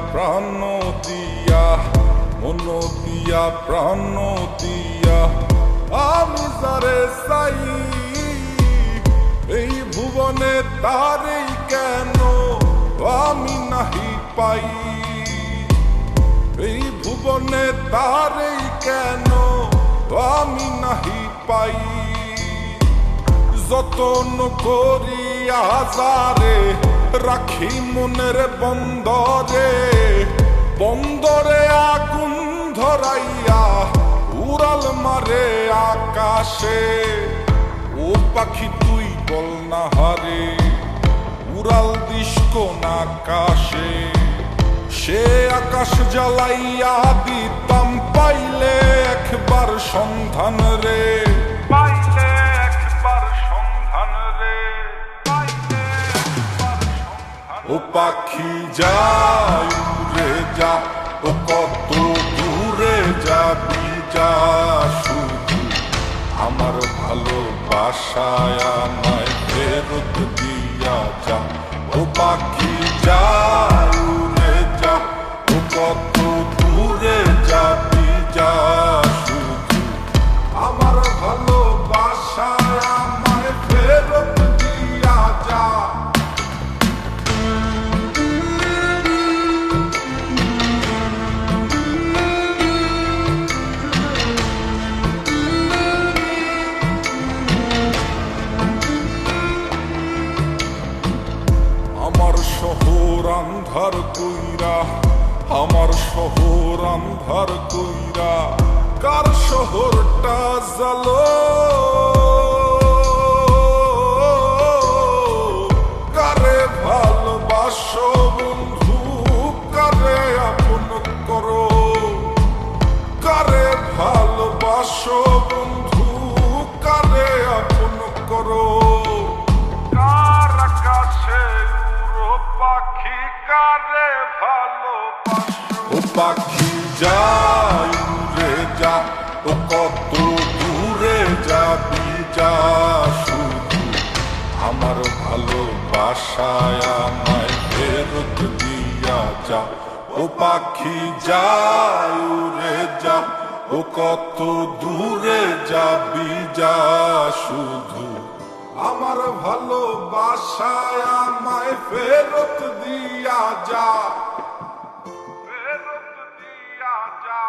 প্রাণ দিয়া মন দিয়া প্রাণ দিয়া আমি যারে চাই এই ভুবনে তারেই কেন আমি নাহি পাই এই ভুবনে তারেই কেন আমি নাহি পাই যতন করিয়া যারে রাখি মনের বন্দরে বন্দরে আগুন ধরাইয়া উড়াল মারে আকাশে ও পাখি তুই বল না হারে উড়াল দিস কোন আকাশে সে আকাশ জ্বালাইয়া দিতাম পাইলে একবার সন্ধান রে পাইলে একবার সন্ধান রে ও পাখি যায় উড়ে যা ও কত দূরে যাবি যা শুধু আমার ভালোবাসায় আমায় ফেরত দিয়া যা ও পাখি যায় উড়ে যা ও কত দূরে যাবি যা শুধু আমার ভালোবাসায় আমায় ফেরত দিয়া যা শহর আন্ধার কইরা আমার শহর আন্ধার কইরা কার শহরটা জ্বালো কারে ভালোবাসো বন্ধু কারে আপন করো কারে ভালোবাসো বন্ধু কারে আপন করো কার কাছে পাখি কারে ভালোবাসো ও পাখি যায় উড়ে যা ও কত দূরে যাবি যা শুধু আমার ভালোবাসায় আমায় ফেরত দিয়া যা ও পাখি যায় উড়ে যা ও কত দূরে যাবি যা শুধু আমার ভালোবাসায় আমায় ফেরত দিয়া যা ফেরত দিয়া যা।